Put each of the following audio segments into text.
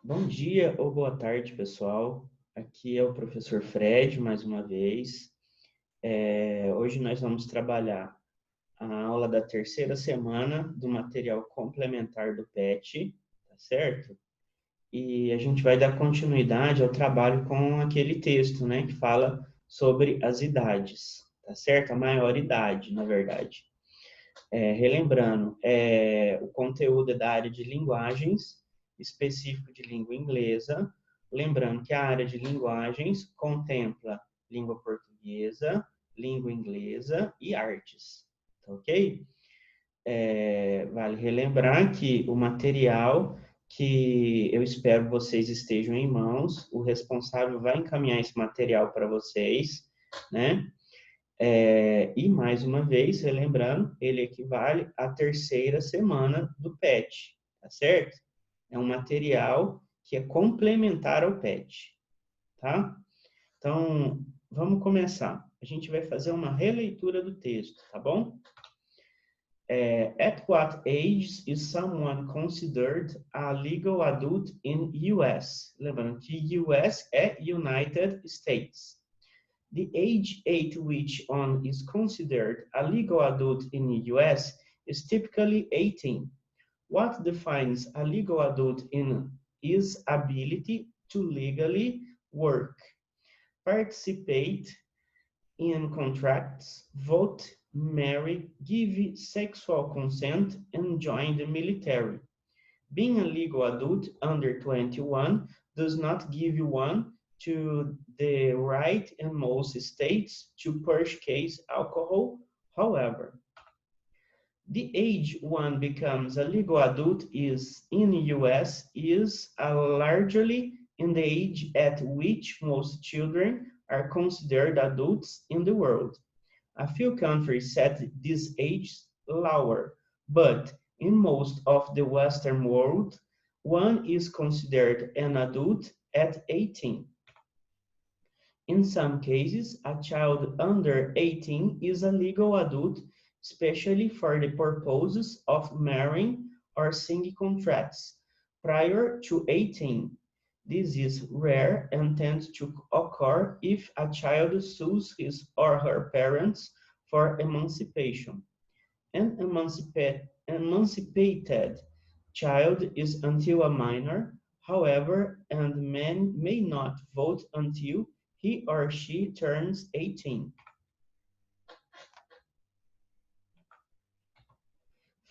Bom dia ou boa tarde, pessoal. Aqui é o professor Fred, mais uma vez. Hoje nós vamos trabalhar a aula da terceira semana do material complementar do PET, tá certo? E a gente vai dar continuidade ao trabalho com aquele texto, né, que fala sobre as idades, tá certo? A maioridade, na verdade. Relembrando, o conteúdo é da área de linguagens, específico de língua inglesa. Lembrando que a área de linguagens contempla língua portuguesa, língua inglesa e artes, tá ok? Vale relembrar que o material que eu espero vocês estejam em mãos, o responsável vai encaminhar esse material para vocês, né? E mais uma vez, relembrando, ele equivale à terceira semana do PET, tá certo? É um material que é complementar ao PET, tá? Então, vamos começar. A gente vai fazer uma releitura do texto, tá bom? At what age is someone considered a legal adult in US? Lembrando que US é United States. The age at which one is considered a legal adult in the US is typically 18. What defines a legal adult in is ability to legally work, participate in contracts, vote, marry, give sexual consent, and join the military. Being a legal adult under 21 does not give one to the right in most states to purchase alcohol. However, the age one becomes a legal adult is in the US is largely in the age at which most children are considered adults in the world. A few countries set this age lower, but in most of the Western world, one is considered an adult at 18. In some cases, a child under 18 is a legal adult, especially for the purposes of marrying or signing contracts prior to 18. This is rare and tends to occur if a child sues his or her parents for emancipation. An emancipated child is until a minor, however, and may not vote until he or she turns 18.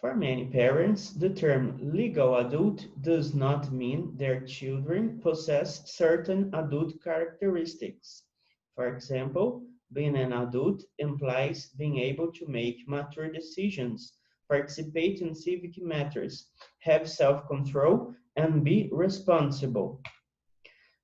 For many parents, the term legal adult does not mean their children possess certain adult characteristics. For example, being an adult implies being able to make mature decisions, participate in civic matters, have self-control, and be responsible.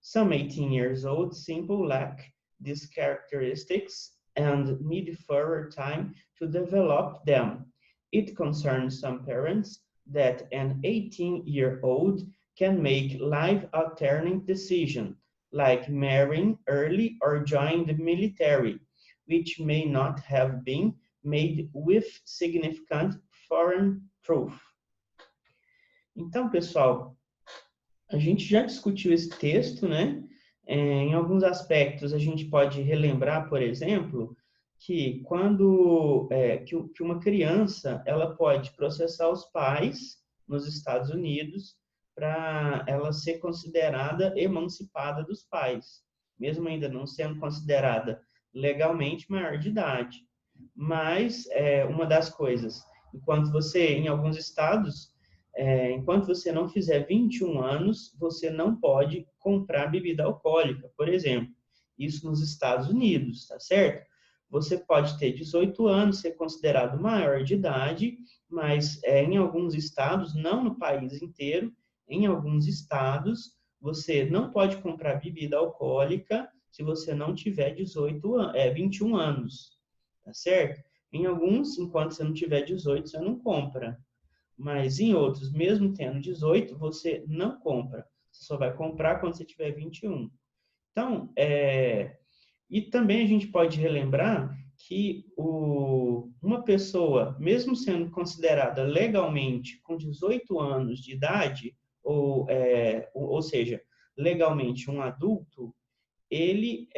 Some 18 years old simply lack these characteristics and need further time to develop them. It concerns some parents that an 18-year-old can make life-altering decisions, like marrying early or joining the military, which may not have been made with significant foreign proof. Então, pessoal, a gente já discutiu esse texto, né? Em alguns aspectos, a gente pode relembrar, por exemplo, que que uma criança ela pode processar os pais nos Estados Unidos para ela ser considerada emancipada dos pais, mesmo ainda não sendo considerada legalmente maior de idade. Mas uma das coisas, enquanto você, em alguns estados, enquanto você não fizer 21 anos, você não pode comprar bebida alcoólica, por exemplo. Isso nos Estados Unidos, tá certo? Você pode ter 18 anos, ser considerado maior de idade, mas em alguns estados, não no país inteiro, em alguns estados, você não pode comprar bebida alcoólica se você não tiver 21 anos, tá certo? Em alguns, enquanto você não tiver 18, você não compra. Mas em outros, mesmo tendo 18, você não compra. Você só vai comprar quando você tiver 21. Então, e também a gente pode relembrar que uma pessoa, mesmo sendo considerada legalmente com 18 anos de idade, ou seja, legalmente um adulto, ele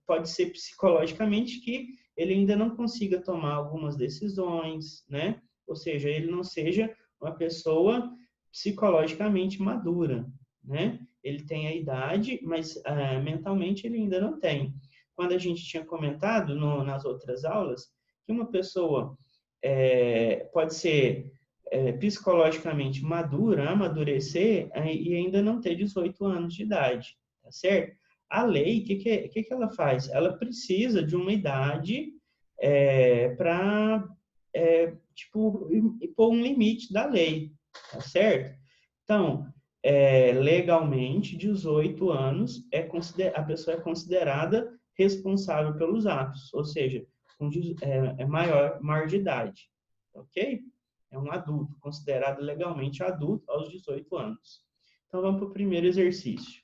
pode ser psicologicamente que ele ainda não consiga tomar algumas decisões, né? Ou seja, ele não seja uma pessoa psicologicamente madura, né? Ele tem a idade, mas mentalmente ele ainda não tem. Quando a gente tinha comentado nas outras aulas que uma pessoa pode ser psicologicamente madura, amadurecer e ainda não ter 18 anos de idade, tá certo? A lei, o que ela faz? Ela precisa de uma idade para, tipo, pôr um limite da lei, tá certo? Então, legalmente, 18 anos, a pessoa é considerada responsável pelos atos, ou seja, maior de idade, ok? É um adulto, considerado legalmente adulto aos 18 anos. Então, vamos para o primeiro exercício.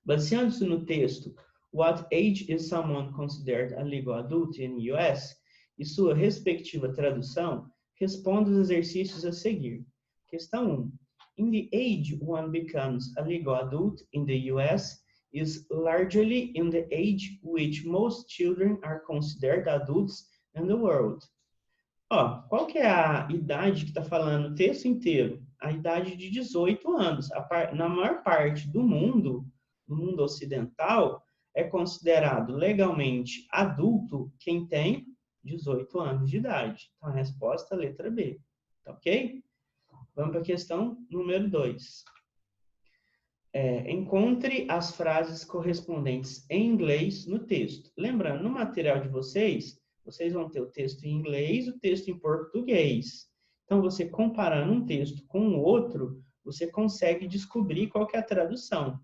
Baseando-se no texto What age is someone considered a legal adult in the US? E sua respectiva tradução, responda os exercícios a seguir. Questão 1. In the age one becomes a legal adult in the US is largely in the age which most children are considered adults in the world. Ó, qual que é a idade que está falando o texto inteiro? A idade de 18 anos. Na maior parte do mundo, no mundo ocidental, é considerado legalmente adulto quem tem 18 anos de idade. Então, a resposta é a letra B. Tá ok? Vamos para a questão número 2. Encontre as frases correspondentes em inglês no texto. Lembrando, no material de vocês vão ter o texto em inglês e o texto em português. Então, você comparando um texto com o outro, você consegue descobrir qual que é a tradução.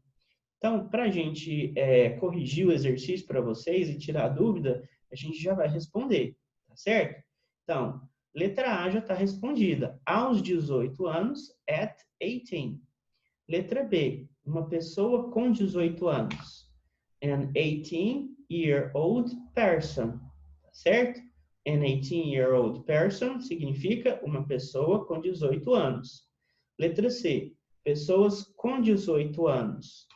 Então, para a gente corrigir o exercício para vocês e tirar a dúvida, a gente já vai responder, tá certo? Então, letra A já está respondida. Aos 18 anos, at 18. Letra B, uma pessoa com 18 anos. An 18-year-old person. Certo? An 18-year-old person significa uma pessoa com 18 anos. Letra C. Pessoas com 18 anos.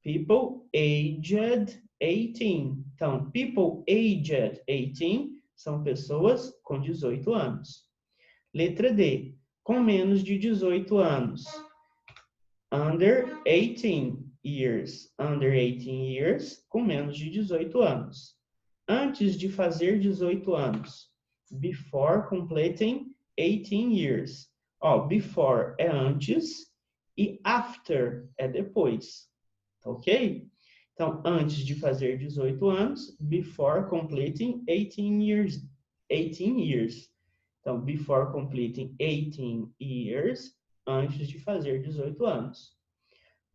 People aged 18. Então, people aged 18 são pessoas com 18 anos. Letra D. Com menos de 18 anos. Under 18 years. Under 18 years, com menos de 18 anos. Antes de fazer 18 anos. Before completing 18 years. Ó, before é antes e after é depois. Tá ok? Então, antes de fazer 18 anos, before completing 18 years. 18 years. Então, before completing 18 years, antes de fazer 18 anos.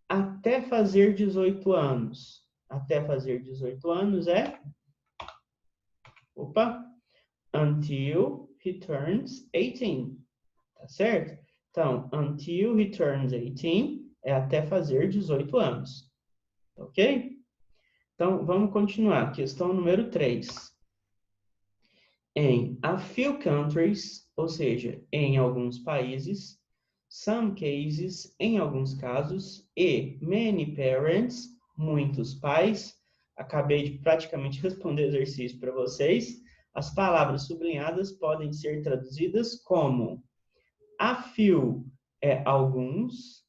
Até fazer 18 anos. Até fazer 18 anos é until he turns 18. Tá certo? Então, until he turns 18 é até fazer 18 anos. Ok? Então, vamos continuar. Questão número 3. Em a few countries, ou seja, em alguns países, some cases, em alguns casos, e many parents, muitos pais. Acabei de praticamente responder o exercício para vocês. As palavras sublinhadas podem ser traduzidas como a few é alguns,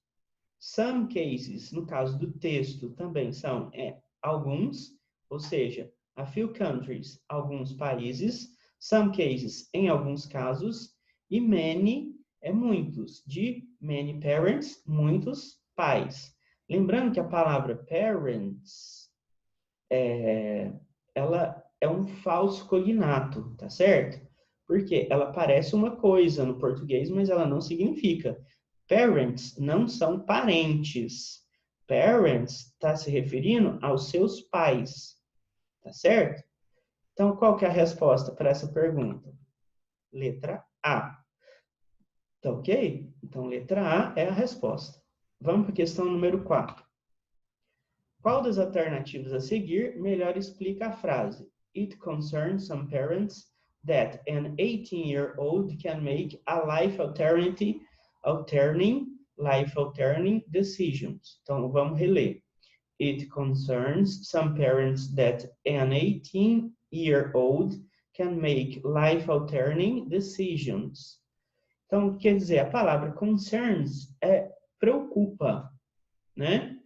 some cases, no caso do texto, também são alguns, ou seja, a few countries, alguns países, some cases, em alguns casos, e many é muitos, de many parents, muitos pais. Lembrando que a palavra parents, ela é um falso cognato, tá certo? Porque ela parece uma coisa no português, mas ela não significa. Parents não são parentes. Parents está se referindo aos seus pais, tá certo? Então, qual que é a resposta para essa pergunta? Letra A. Tá ok? Então, letra A é a resposta. Vamos para a questão número 4. Qual das alternativas a seguir melhor explica a frase? It concerns some parents that an 18-year-old can make a life alternative life-altering decisions. Então, vamos reler. It concerns some parents that an 18-year-old can make life-altering decisions. Então, quer dizer, a palavra concerns é preocupa, né?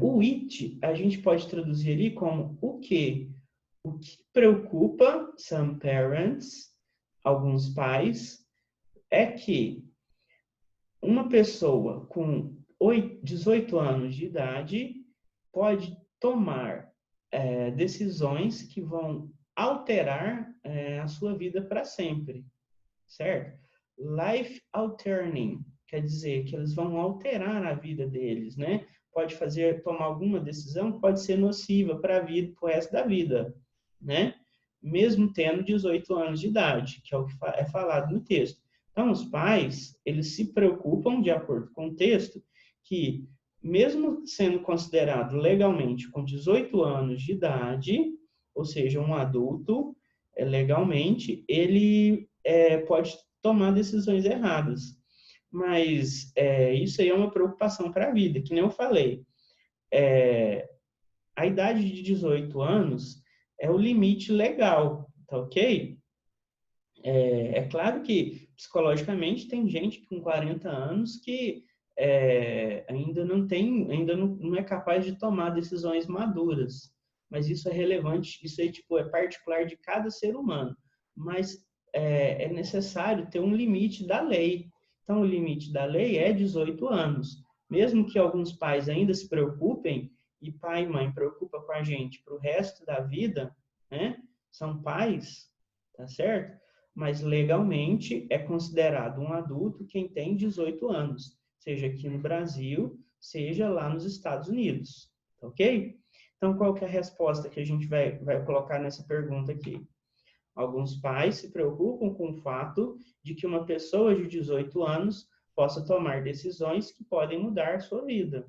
O it, a gente pode traduzir ali como o que? O que preocupa some parents, alguns pais, é que uma pessoa com 18 anos de idade pode tomar decisões que vão alterar a sua vida para sempre, certo? Life altering, quer dizer que eles vão alterar a vida deles, né? Pode tomar alguma decisão que pode ser nociva para a vida, para o resto da vida, né? Mesmo tendo 18 anos de idade, que é o que é falado no texto. Então, os pais, eles se preocupam, de acordo com o texto, que mesmo sendo considerado legalmente com 18 anos de idade, ou seja, um adulto, legalmente, ele pode tomar decisões erradas. Mas isso aí é uma preocupação para a vida, que nem eu falei. A idade de 18 anos é o limite legal, tá ok? É claro que, psicologicamente, tem gente com 40 anos que ainda não é capaz de tomar decisões maduras. Mas isso é relevante, isso aí, tipo, é particular de cada ser humano. Mas é necessário ter um limite da lei. Então, o limite da lei é 18 anos. Mesmo que alguns pais ainda se preocupem, e pai e mãe preocupa com a gente para o resto da vida, né? São pais, tá certo? Mas legalmente é considerado um adulto quem tem 18 anos, seja aqui no Brasil, seja lá nos Estados Unidos, tá ok? Então, qual que é a resposta que a gente vai colocar nessa pergunta aqui? Alguns pais se preocupam com o fato de que uma pessoa de 18 anos possa tomar decisões que podem mudar a sua vida.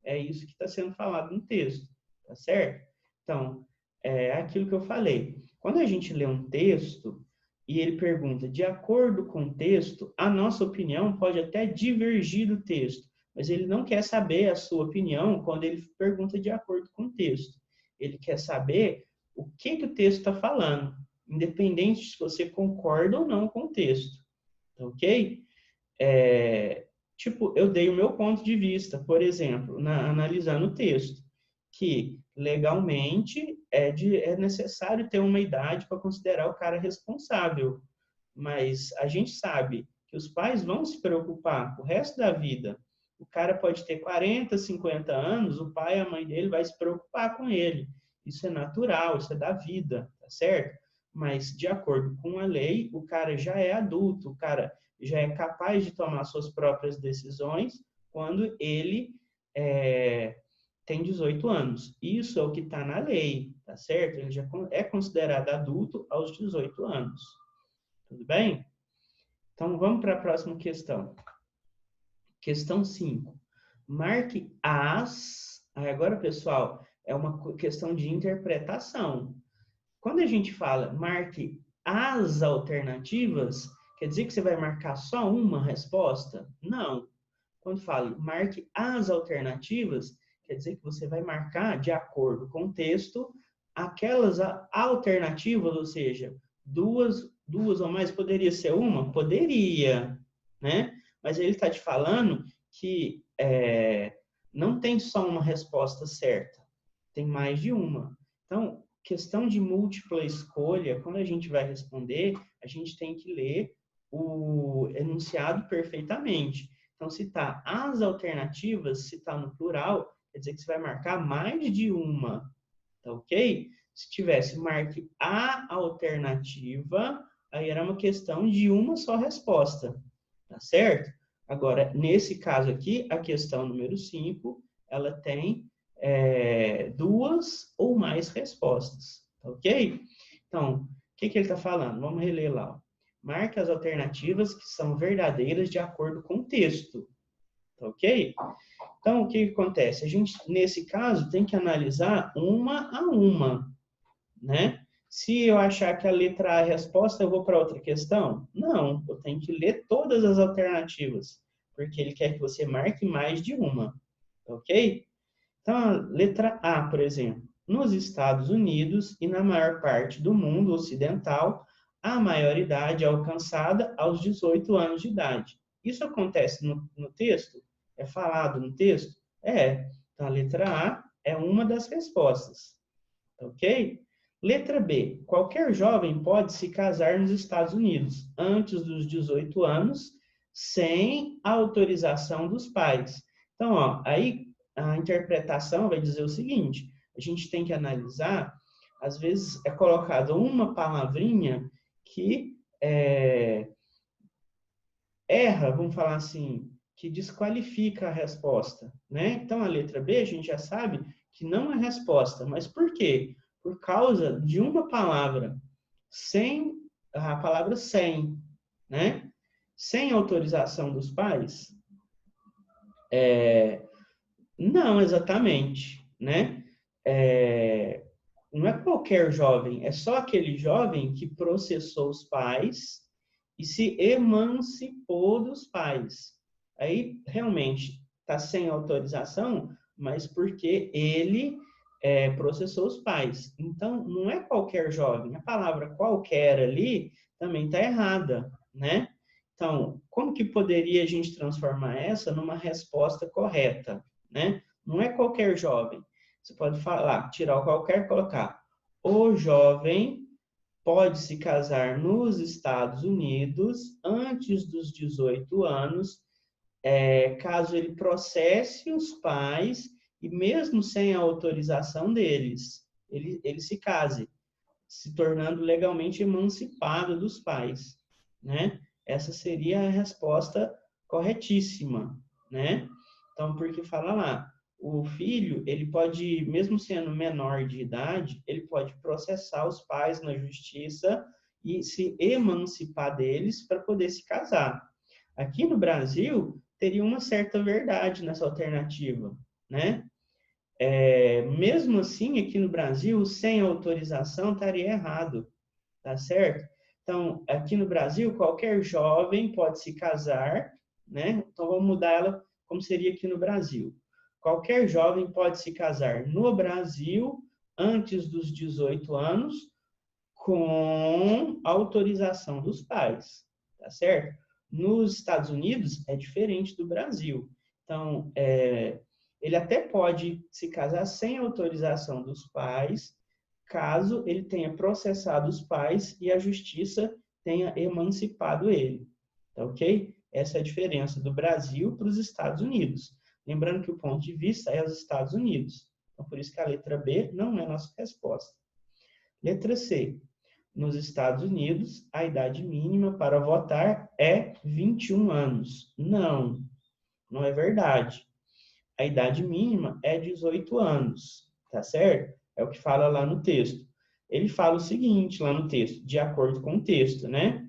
É isso que está sendo falado no texto, tá certo? Então, é aquilo que eu falei. Quando a gente lê um texto e ele pergunta, de acordo com o texto, a nossa opinião pode até divergir do texto, mas ele não quer saber a sua opinião quando ele pergunta de acordo com o texto. Ele quer saber o que o texto está falando, independente se você concorda ou não com o texto, tá ok? Tipo, eu dei o meu ponto de vista, por exemplo, analisando o texto, que legalmente é necessário ter uma idade para considerar o cara responsável, mas a gente sabe que os pais vão se preocupar com o resto da vida. O cara pode ter 40, 50 anos, o pai e a mãe dele vai se preocupar com ele. Isso é natural, isso é da vida, tá certo? Mas, de acordo com a lei, o cara já é adulto, o cara já é capaz de tomar suas próprias decisões quando ele tem 18 anos. Isso é o que está na lei, tá certo? Ele já é considerado adulto aos 18 anos. Tudo bem? Então, vamos para a próxima questão. Questão 5. Marque as... Agora, pessoal, é uma questão de interpretação. Quando a gente fala marque as alternativas, quer dizer que você vai marcar só uma resposta? Não. Quando fala marque as alternativas, quer dizer que você vai marcar, de acordo com o texto, aquelas alternativas, ou seja, duas ou mais, poderia ser uma? Poderia, né? Mas ele está te falando que não tem só uma resposta certa, tem mais de uma. Então, questão de múltipla escolha, quando a gente vai responder, a gente tem que ler o enunciado perfeitamente. Então, se está as alternativas, se está no plural, quer dizer que você vai marcar mais de uma, tá ok? Se tivesse marque a alternativa, aí era uma questão de uma só resposta, tá certo? Agora, nesse caso aqui, a questão número 5, ela tem duas ou mais respostas, tá ok? Então, o que ele está falando? Vamos reler lá. Ó. Marque as alternativas que são verdadeiras de acordo com o texto, tá ok? Então, o que acontece? A gente, nesse caso, tem que analisar uma a uma, né? Se eu achar que a letra A é a resposta, eu vou para outra questão? Não, eu tenho que ler todas as alternativas, porque ele quer que você marque mais de uma, ok? Então, a letra A, por exemplo, nos Estados Unidos e na maior parte do mundo ocidental, a maioridade é alcançada aos 18 anos de idade. Isso acontece no texto? É falado no texto? É. Então, a letra A é uma das respostas, ok? Letra B. Qualquer jovem pode se casar nos Estados Unidos antes dos 18 anos, sem autorização dos pais. Então, ó, aí a interpretação vai dizer o seguinte: a gente tem que analisar, às vezes é colocada uma palavrinha que erra, vamos falar assim, que desqualifica a resposta, né? Então, a letra B, a gente já sabe que não é resposta. Mas por quê? Por causa de uma palavra, sem, a palavra sem, né? Sem autorização dos pais? Não exatamente, né? Não é qualquer jovem, é só aquele jovem que processou os pais e se emancipou dos pais. Aí, realmente, está sem autorização, mas porque ele processou os pais. Então, não é qualquer jovem. A palavra qualquer ali também está errada, né? Então, como que poderia a gente transformar essa numa resposta correta, né? Não é qualquer jovem. Você pode falar, tirar o qualquer, colocar o jovem pode se casar nos Estados Unidos antes dos 18 anos, caso ele processe os pais e mesmo sem a autorização deles, ele se case, se tornando legalmente emancipado dos pais, né? Essa seria a resposta corretíssima, né? Então, porque fala lá, o filho, ele pode, mesmo sendo menor de idade, ele pode processar os pais na justiça e se emancipar deles para poder se casar. Aqui no Brasil, teria uma certa verdade nessa alternativa, né? Mesmo assim, aqui no Brasil, sem autorização estaria errado, tá certo? Então, aqui no Brasil, qualquer jovem pode se casar, né? Então, vamos mudar ela como seria aqui no Brasil. Qualquer jovem pode se casar no Brasil antes dos 18 anos com autorização dos pais, tá certo? Nos Estados Unidos é diferente do Brasil. Então, ele até pode se casar sem autorização dos pais, caso ele tenha processado os pais e a justiça tenha emancipado ele. Tá ok? Essa é a diferença do Brasil para os Estados Unidos. Lembrando que o ponto de vista é os Estados Unidos. Então, por isso que a letra B não é a nossa resposta. Letra C. Nos Estados Unidos, a idade mínima para votar é 21 anos. Não, não é verdade. A idade mínima é 18 anos, tá certo? É o que fala lá no texto. Ele fala o seguinte lá no texto, de acordo com o texto, né?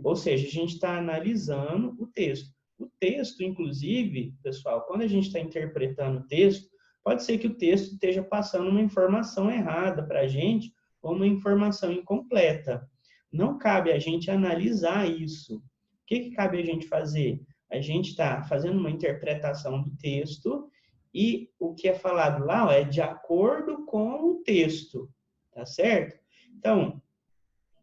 Ou seja, a gente está analisando o texto. O texto, inclusive, pessoal, quando a gente está interpretando o texto, pode ser que o texto esteja passando uma informação errada para a gente ou uma informação incompleta. Não cabe a gente analisar isso. O que cabe a gente fazer? A gente está fazendo uma interpretação do texto e o que é falado lá é de acordo com o texto, tá certo? Então,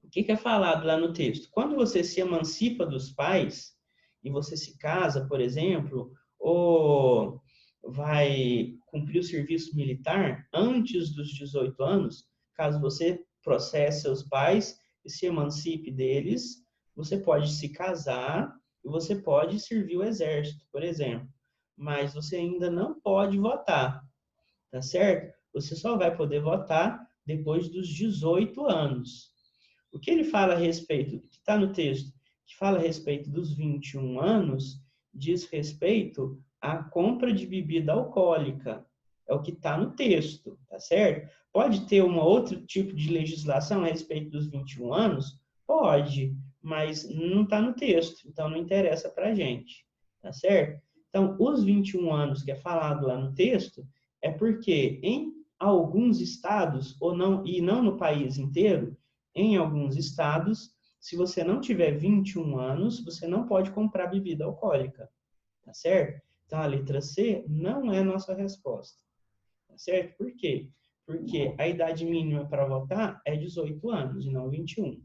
o que é falado lá no texto? Quando você se emancipa dos pais e você se casa, por exemplo, ou vai cumprir o serviço militar antes dos 18 anos, caso você processe seus pais e se emancipe deles, você pode se casar e você pode servir o exército, por exemplo. Mas você ainda não pode votar, tá certo? Você só vai poder votar depois dos 18 anos. O que ele fala a respeito, que está no texto, que fala a respeito dos 21 anos, diz respeito à compra de bebida alcoólica. É o que está no texto, tá certo? Pode ter um outro tipo de legislação a respeito dos 21 anos? Pode, mas não está no texto, então não interessa para a gente, tá certo? Então, os 21 anos que é falado lá no texto é porque, em alguns estados, ou não, e não no país inteiro, em alguns estados, se você não tiver 21 anos, você não pode comprar bebida alcoólica, tá certo? Então, a letra C não é a nossa resposta, tá certo? Por quê? Porque a idade mínima para votar é 18 anos e não 21,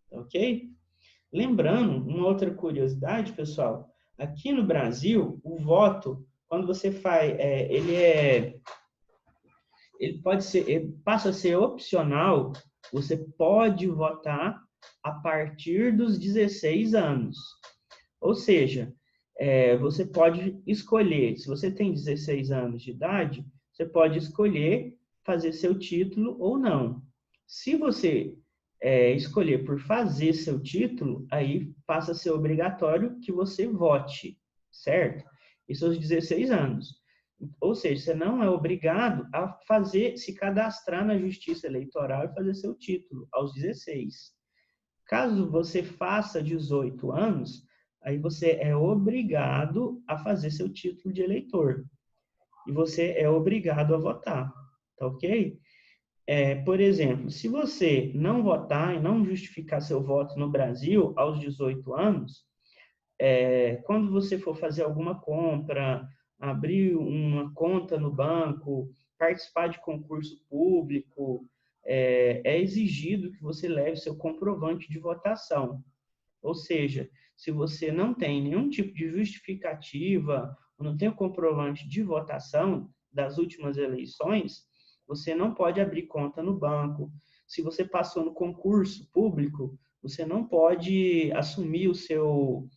tá ok? Lembrando, uma outra curiosidade, pessoal, aqui no Brasil, o voto, quando você faz, ele pode ser, ele passa a ser opcional, você pode votar a partir dos 16 anos. Ou seja, você pode escolher, se você tem 16 anos de idade, você pode escolher fazer seu título ou não. Se você escolher por fazer seu título, aí passa a ser obrigatório que você vote, certo? Isso aos 16 anos. Ou seja, você não é obrigado a fazer, se cadastrar na Justiça Eleitoral e fazer seu título aos 16. Caso você faça 18 anos, aí você é obrigado a fazer seu título de eleitor. E você é obrigado a votar, tá ok? Por exemplo, se você não votar e não justificar seu voto no Brasil aos 18 anos, quando você for fazer alguma compra, abrir uma conta no banco, participar de concurso público, é exigido que você leve seu comprovante de votação. Ou seja, se você não tem nenhum tipo de justificativa, ou não tem o comprovante de votação das últimas eleições, você não pode abrir conta no banco. Se você passou no concurso público, você não pode assumir o seu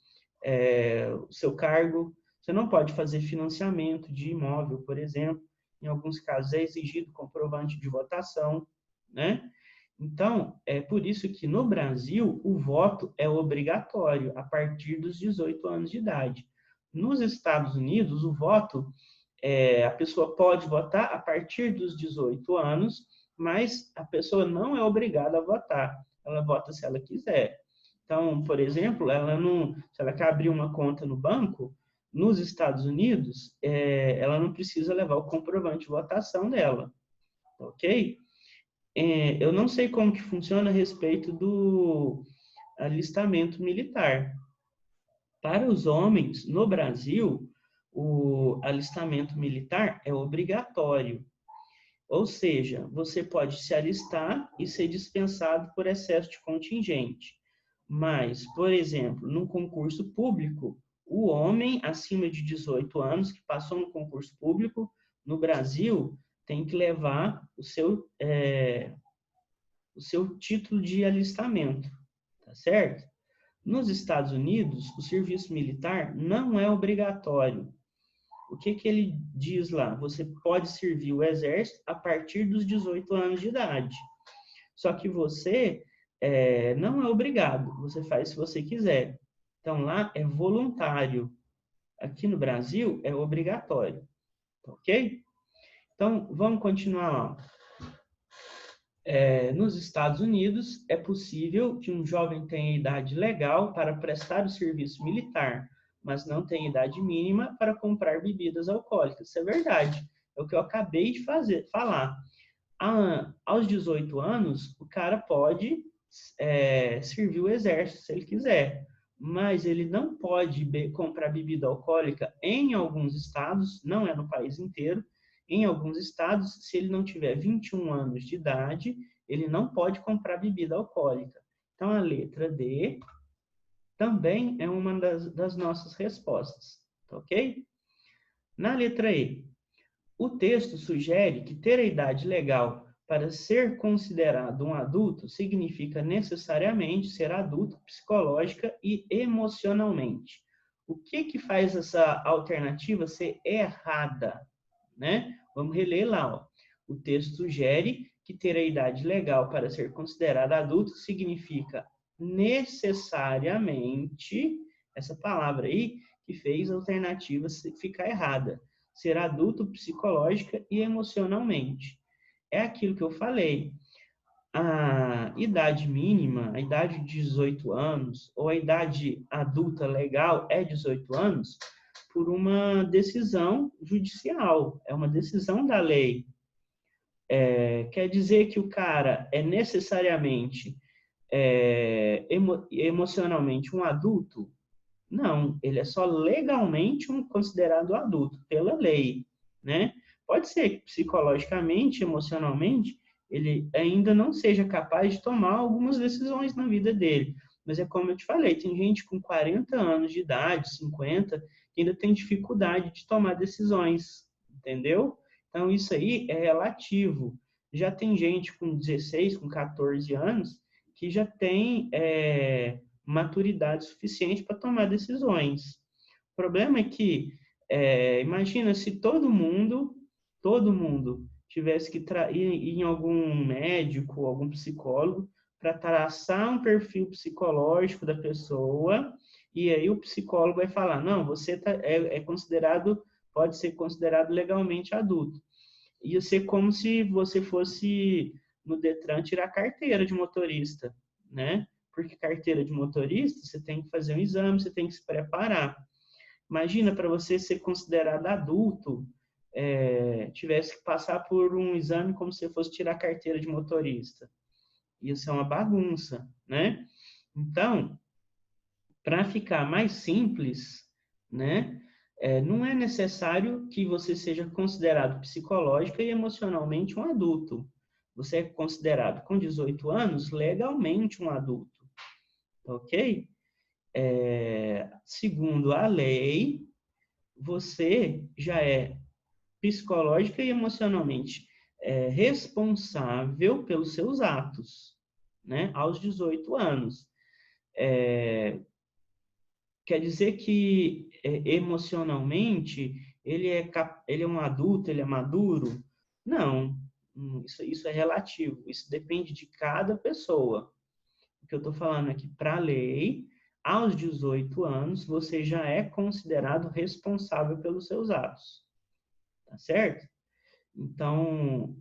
cargo, você não pode fazer financiamento de imóvel, por exemplo. Em alguns casos é exigido comprovante de votação, né? Então, é por isso que no Brasil o voto é obrigatório a partir dos 18 anos de idade. Nos Estados Unidos, o voto, a pessoa pode votar a partir dos 18 anos, mas a pessoa não é obrigada a votar. Ela vota se ela quiser. Então, por exemplo, se ela quer abrir uma conta no banco, nos Estados Unidos, ela não precisa levar o comprovante de votação dela, ok? Eu não sei como que funciona a respeito do alistamento militar. Para os homens, no Brasil, o alistamento militar é obrigatório. Ou seja, você pode se alistar e ser dispensado por excesso de contingente. Mas, por exemplo, num concurso público, o homem acima de 18 anos que passou no concurso público no Brasil tem que levar o seu título de alistamento, tá certo? Nos Estados Unidos, o serviço militar não é obrigatório. O que ele diz lá? Você pode servir o exército a partir dos 18 anos de idade. Só que você não é obrigado, você faz se você quiser. Então, lá é voluntário. Aqui no Brasil, é obrigatório. Ok? Então, vamos continuar. Nos Estados Unidos, é possível que um jovem tenha idade legal para prestar o serviço militar, mas não tem idade mínima para comprar bebidas alcoólicas. Isso é verdade. É o que eu acabei de falar. Aos 18 anos, o cara pode servir o exército, se ele quiser, mas ele não pode comprar bebida alcoólica em alguns estados, não é no país inteiro, em alguns estados, se ele não tiver 21 anos de idade, ele não pode comprar bebida alcoólica. Então, a letra D também é uma das nossas respostas, tá ok? Na letra E, o texto sugere que ter a idade legal para ser considerado um adulto significa necessariamente ser adulto psicológica e emocionalmente. O que faz essa alternativa ser errada, né? Vamos reler lá, ó. O texto sugere que ter a idade legal para ser considerado adulto significa necessariamente, essa palavra aí, que fez a alternativa ficar errada, ser adulto psicológica e emocionalmente. É aquilo que eu falei. A idade mínima, a idade de 18 anos, ou a idade adulta legal é 18 anos, por uma decisão judicial, é uma decisão da lei. Quer dizer que o cara é necessariamente emocionalmente um adulto? Não, ele é só legalmente considerado adulto, pela lei, né? Pode ser que psicologicamente, emocionalmente, ele ainda não seja capaz de tomar algumas decisões na vida dele. Mas é como eu te falei, tem gente com 40 anos de idade, 50, que ainda tem dificuldade de tomar decisões, entendeu? Então, isso aí é relativo. Já tem gente com 16, com 14 anos, que já tem maturidade suficiente para tomar decisões. O problema é que, imagina se todo mundo tivesse que ir em algum médico, algum psicólogo, para traçar um perfil psicológico da pessoa, e aí o psicólogo vai falar, não, você pode ser considerado legalmente adulto. Ia ser como se você fosse no Detran tirar carteira de motorista, né? Porque carteira de motorista, você tem que fazer um exame, você tem que se preparar. Imagina, para você ser considerado adulto, tivesse que passar por um exame como se fosse tirar carteira de motorista. Isso é uma bagunça, né? Então, para ficar mais simples, né? Não é necessário que você seja considerado psicológica e emocionalmente um adulto. Você é considerado com 18 anos legalmente um adulto, ok? Segundo a lei, você já é psicológica e emocionalmente responsável pelos seus atos, né? Aos 18 anos. Quer dizer que emocionalmente ele é um adulto, ele é maduro? Não, isso é relativo, isso depende de cada pessoa. O que eu estou falando aqui, para a lei, aos 18 anos, você já é considerado responsável pelos seus atos, tá certo? Então,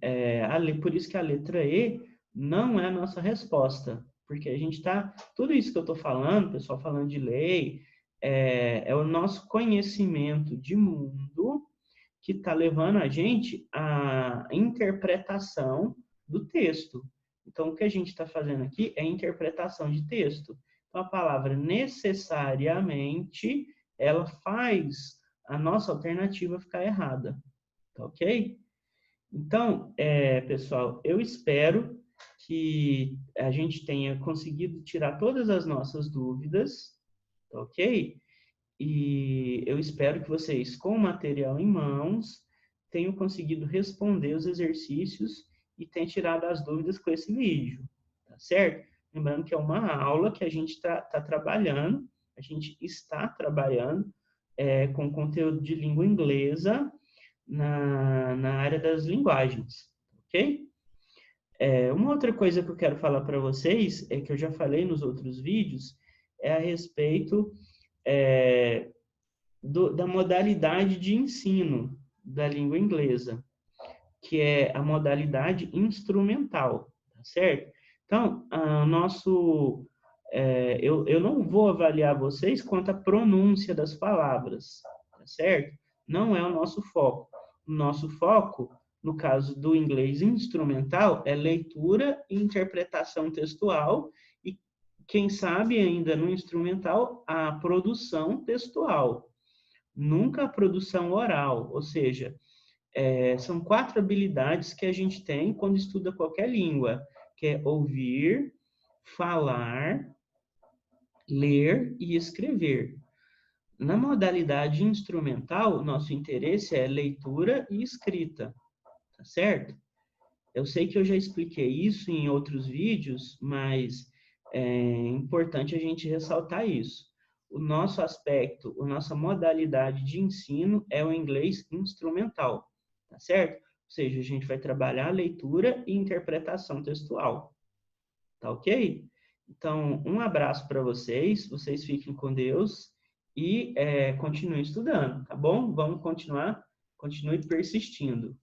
por isso que a letra E não é a nossa resposta, porque a gente está, tudo isso que eu estou falando, pessoal falando de lei, é o nosso conhecimento de mundo que está levando a gente à interpretação do texto. Então, o que a gente está fazendo aqui é interpretação de texto. Então, a palavra necessariamente, ela faz a nossa alternativa ficar errada, tá ok? Então, pessoal, eu espero que a gente tenha conseguido tirar todas as nossas dúvidas, tá ok? E eu espero que vocês, com o material em mãos, tenham conseguido responder os exercícios e tenham tirado as dúvidas com esse vídeo, tá certo? Lembrando que é uma aula que a gente está trabalhando, a gente está trabalhando com conteúdo de língua inglesa na área das linguagens, ok? Uma outra coisa que eu quero falar para vocês, que eu já falei nos outros vídeos, é a respeito da modalidade de ensino da língua inglesa, que é a modalidade instrumental, tá certo? Então, eu não vou avaliar vocês quanto à pronúncia das palavras, tá certo? Não é o nosso foco. O nosso foco, no caso do inglês instrumental, é leitura e interpretação textual e, quem sabe ainda no instrumental, a produção textual. Nunca a produção oral, ou seja, são 4 habilidades que a gente tem quando estuda qualquer língua, que é ouvir, falar, ler e escrever. Na modalidade instrumental, nosso interesse é leitura e escrita, tá certo? Eu sei que eu já expliquei isso em outros vídeos, mas é importante a gente ressaltar isso. O nosso aspecto, a nossa modalidade de ensino é o inglês instrumental, tá certo? Ou seja, a gente vai trabalhar leitura e interpretação textual, tá ok? Então, um abraço para vocês fiquem com Deus e continuem estudando, tá bom? Vamos continuar, continue persistindo.